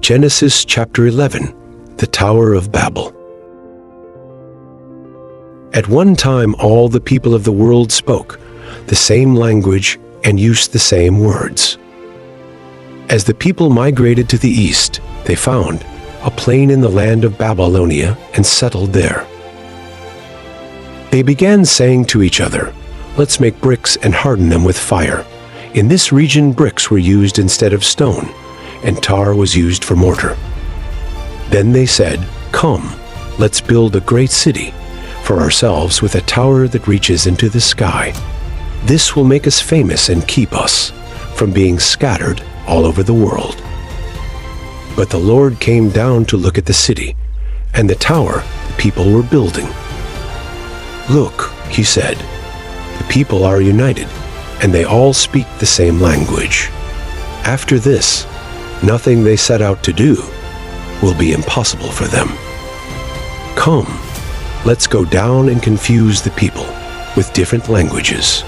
Genesis chapter 11, the Tower of Babel. At one time all the people of the world spoke the same language and used the same words. As the people migrated to the east, they found a plain in the land of Babylonia and settled there. They began saying to each other, "Let's make bricks and harden them with fire." In this region bricks were used instead of stone, and tar was used for mortar. Then they said, "Come, let's build a great city for ourselves with a tower that reaches into the sky. This will make us famous and keep us from being scattered all over the world." But the Lord came down to look at the city and the tower the people were building. "Look," he said, "the people are united, and they all speak the same language. After this, nothing they set out to do will be impossible for them. Come, let's go down and confuse the people with different languages.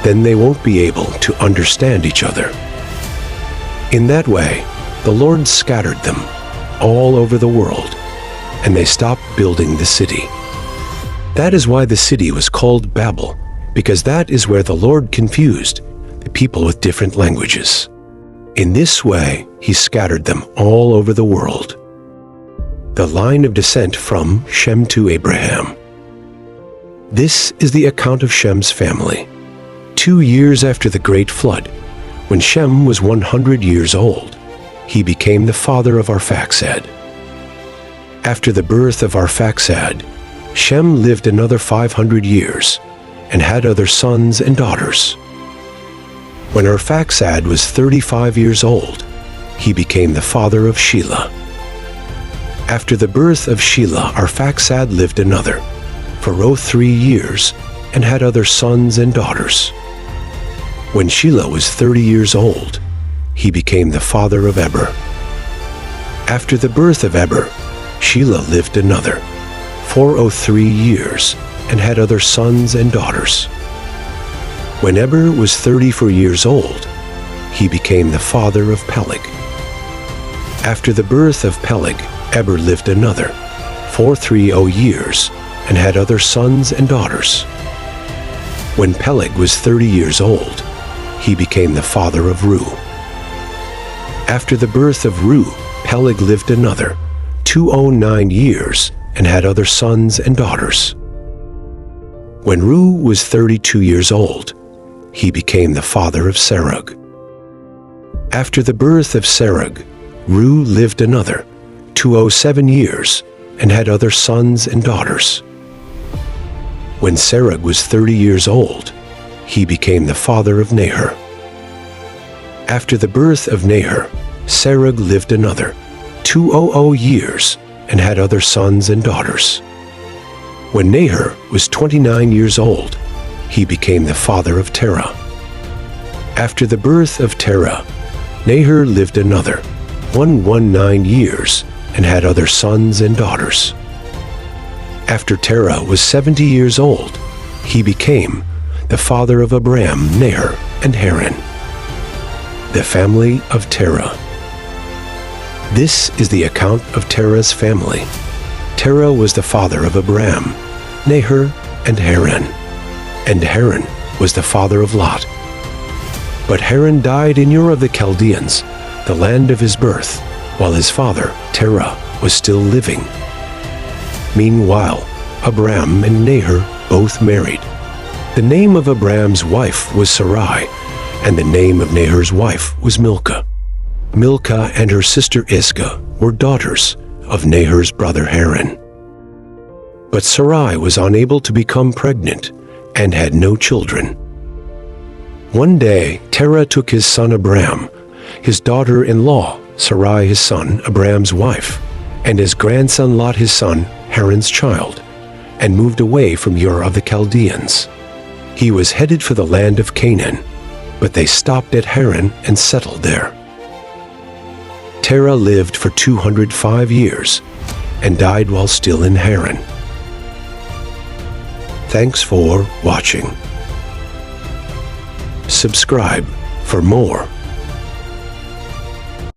Then they won't be able to understand each other." In that way, the Lord scattered them all over the world, and they stopped building the city. That is why the city was called Babel, because that is where the Lord confused the people with different languages. In this way, he scattered them all over the world. The line of descent from Shem to Abraham. This is the account of Shem's family. 2 years after the great flood, when Shem was 100 years old, he became the father of Arphaxad. After the birth of Arphaxad, Shem lived another 500 years and had other sons and daughters. When Arphaxad was 35 years old, he became the father of Shelah. After the birth of Shelah, Arphaxad lived another 403 years and had other sons and daughters. When Shelah was 30 years old, he became the father of Eber. After the birth of Eber, Shelah lived another 403 years and had other sons and daughters. When Eber was 34 years old, he became the father of Peleg. After the birth of Peleg, Eber lived another 430 years and had other sons and daughters. When Peleg was 30 years old, he became the father of Reu. After the birth of Reu, Peleg lived another 209 years and had other sons and daughters. When Reu was 32 years old, he became the father of Serug. After the birth of Serug, Reu lived another 207 years and had other sons and daughters. When Serug was 30 years old, he became the father of Nahor. After the birth of Nahor, Serug lived another 200 years and had other sons and daughters. When Nahor was 29 years old, he became the father of Terah. After the birth of Terah, Nahor lived another 119 years and had other sons and daughters. After Terah was 70 years old, he became the father of Abram, Nahor, and Haran. The family of Terah. This is the account of Terah's family. Terah was the father of Abram, Nahor, and Haran. And Haran was the father of Lot. But Haran died in Ur of the Chaldeans, the land of his birth, while his father, Terah, was still living. Meanwhile, Abram and Nahor both married. The name of Abram's wife was Sarai, and the name of Nahor's wife was Milcah. Milcah and her sister Iscah were daughters of Nahor's brother Haran. But Sarai was unable to become pregnant and had no children. One day Terah took his son Abram, his daughter-in-law Sarai his son, Abram's wife, and his grandson Lot his son, Haran's child, and moved away from Ur of the Chaldeans. He was headed for the land of Canaan, but they stopped at Haran and settled there. Terah lived for 205 years and died while still in Haran. Thanks for watching. Subscribe for more.